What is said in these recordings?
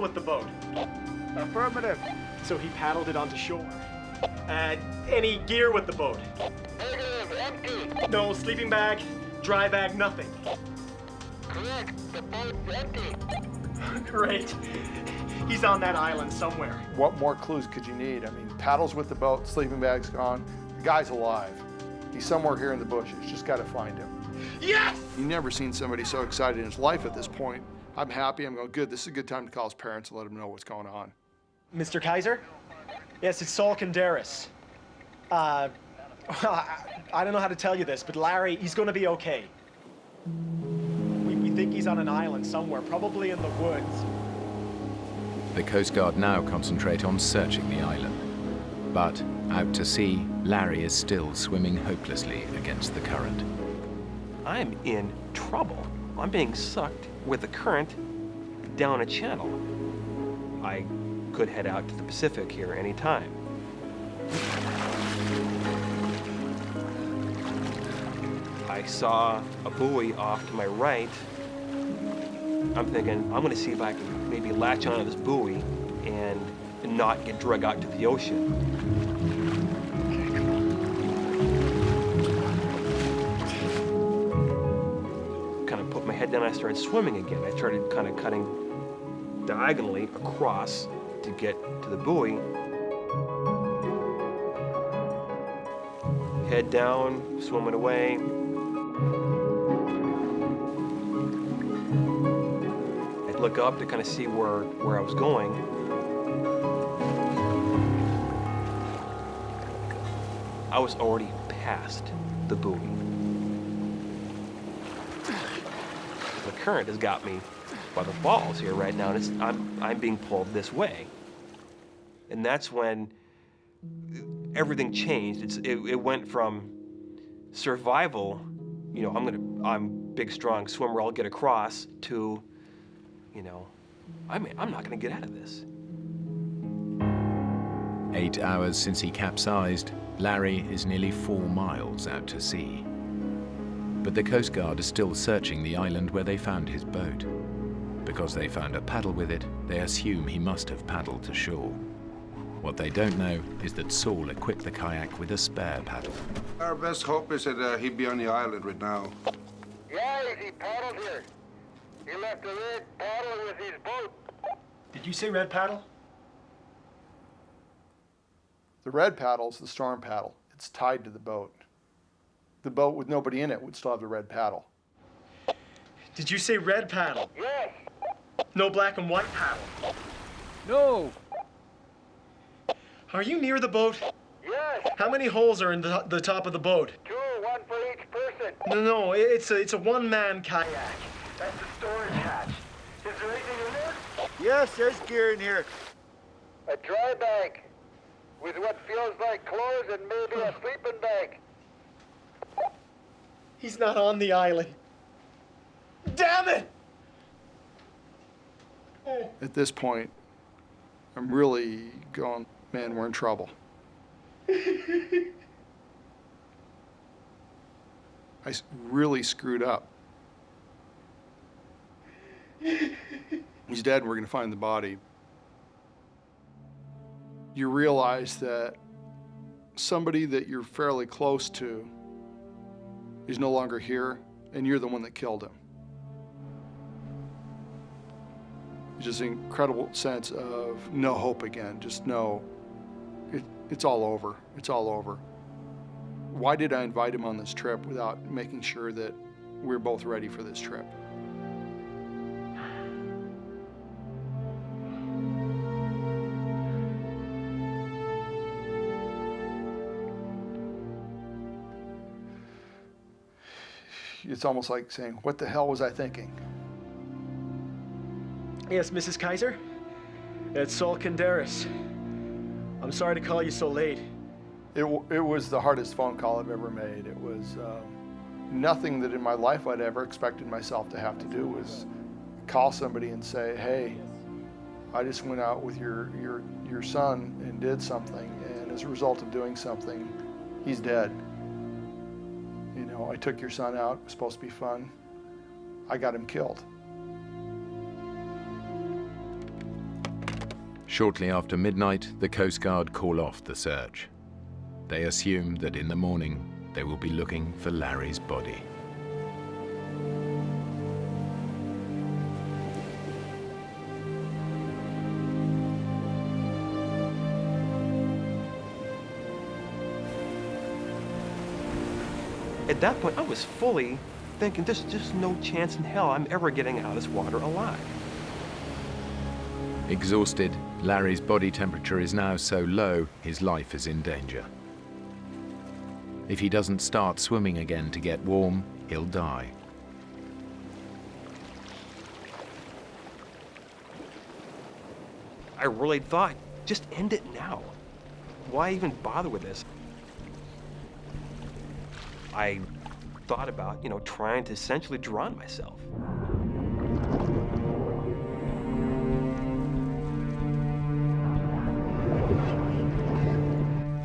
with the boat? Affirmative. So he paddled it onto shore. Any gear with the boat? Negative, empty. No sleeping bag, dry bag, nothing. Correct, the boat's empty. Great. He's on that island somewhere. What more clues could you need? I mean, paddles with the boat, sleeping bag's gone. The guy's alive. He's somewhere here in the bushes. Just got to find him. Yes! You've never seen somebody so excited in his life at this point. I'm happy. I'm going, good. This is a good time to call his parents and let them know what's going on. Mr. Kaiser? Yes, it's Saul Kandaris. Well, I don't know how to tell you this, but Larry, he's going to be okay. We think he's on an island somewhere, probably in the woods. The Coast Guard now concentrate on searching the island. But out to sea, Larry is still swimming hopelessly against the current. I'm in trouble. I'm being sucked with the current down a channel. I could head out to the Pacific here any time. I saw a buoy off to my right. I'm thinking, I'm gonna see if I can maybe latch onto this buoy and not get dragged out to the ocean. Kind of put my head down, I started swimming again. I started kind of cutting diagonally across to get to the buoy. Head down, swimming away. I'd look up to kind of see where I was going. I was already past the buoy. The current has got me by the balls here right now, and I'm being pulled this way. And that's when everything changed. It went from survival, you know, I'm big, strong swimmer, I'll get across, to, you know, I'm not gonna get out of this. 8 hours since he capsized, Larry is nearly 4 miles out to sea. But the Coast Guard is still searching the island where they found his boat. Because they found a paddle with it, they assume he must have paddled to shore. What they don't know is that Saul equipped the kayak with a spare paddle. Our best hope is that he'd be on the island right now. Yeah, he paddled here. He left a red paddle with his boat. Did you say red paddle? The red paddle's the storm paddle. It's tied to the boat. The boat with nobody in it would still have the red paddle. Did you say red paddle? Yes. No black and white paddle? No! Are you near the boat? Yes. How many holes are in the top of the boat? 2, 1 for each person. No, it's a one-man kayak. That's the storage hatch. Is there anything in there? Yes, there's gear in here. A dry bag with what feels like clothes and maybe a sleeping bag. He's not on the island. Damn it! At this point, I'm really going, man, we're in trouble. Really screwed up. He's dead and we're gonna find the body. You realize that somebody that you're fairly close to is no longer here, and you're the one that killed him. It's just an incredible sense of no hope again, just no, it's all over, it's all over. Why did I invite him on this trip without making sure that we're both ready for this trip? It's almost like saying, what the hell was I thinking? Yes, Mrs. Kaiser? It's Saul Kandaris. I'm sorry to call you so late. It was the hardest phone call I've ever made. It was nothing that in my life I'd ever expected myself to have to do was call somebody and say, hey, I just went out with your son and did something, and as a result of doing something, he's dead. You know, I took your son out, it was supposed to be fun. I got him killed. Shortly after midnight, the Coast Guard call off the search. They assume that in the morning, they will be looking for Larry's body. At that point, I was fully thinking, there's just no chance in hell I'm ever getting out of this water alive. Exhausted, Larry's body temperature is now so low, his life is in danger. If he doesn't start swimming again to get warm, he'll die. I really thought, just end it now. Why even bother with this? I thought about, trying to essentially drown myself.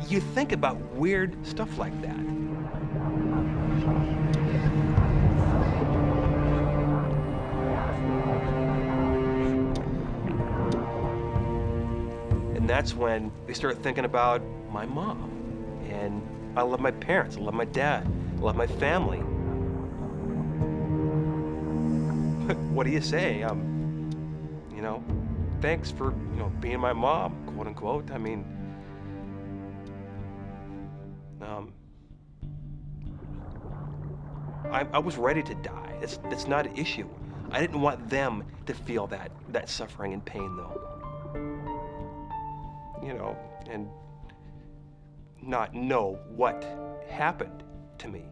You think about weird stuff like that. And that's when I started thinking about my mom. And I love my parents, I love my dad, I love my family. What do you say? Thanks for, being my mom, quote unquote. I mean, I was ready to die. It's not an issue. I didn't want them to feel that suffering and pain, though. And not know what happened to me.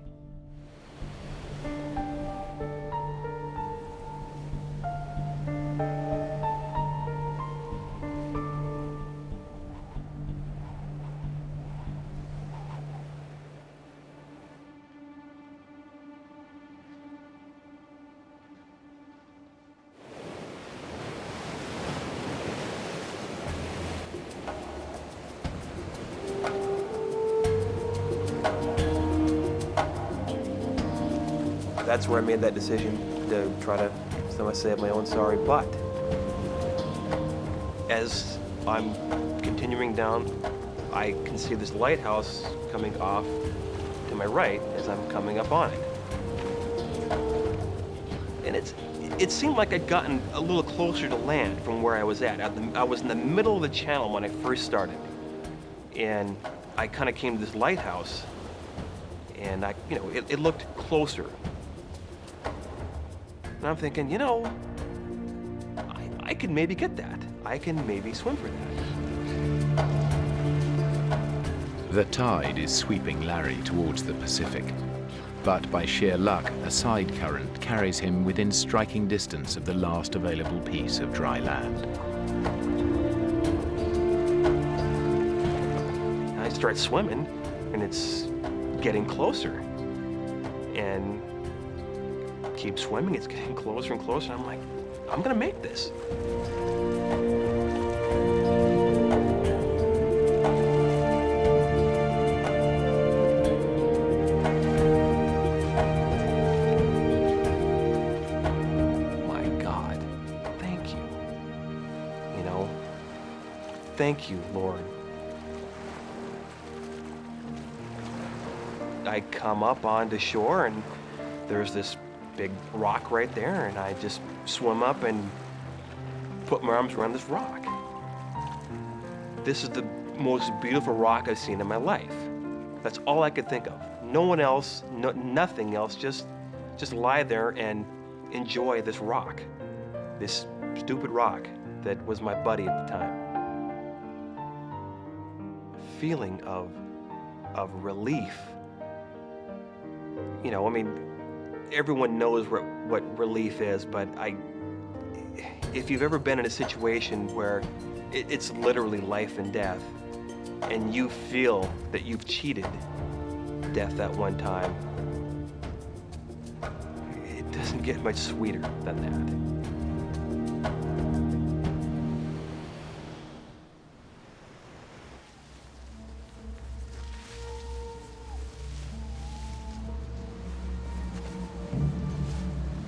That's where I made that decision to try to save my own sorry butt. As I'm continuing down, I can see this lighthouse coming off to my right as I'm coming up on it. And it seemed like I'd gotten a little closer to land from where I was at. I was in the middle of the channel when I first started. And I kind of came to this lighthouse, and it looked closer. And I'm thinking, I could maybe get that. I can maybe swim for that. The tide is sweeping Larry towards the Pacific. But by sheer luck, a side current carries him within striking distance of the last available piece of dry land. I start swimming, and it's getting closer. And keep swimming, it's getting closer and closer. I'm like, I'm gonna make this. My God, thank you. Thank you, Lord. I come up onto shore, and there's this big rock right there, and I just swim up and put my arms around this rock. This is the most beautiful rock I've seen in my life. That's all I could think of. No one else, nothing else, just lie there and enjoy this rock. This stupid rock that was my buddy at the time. A feeling of relief. Everyone knows what relief is, but if you've ever been in a situation where it's literally life and death, and you feel that you've cheated death that one time, it doesn't get much sweeter than that.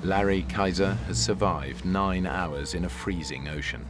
Larry Kaiser has survived 9 hours in a freezing ocean.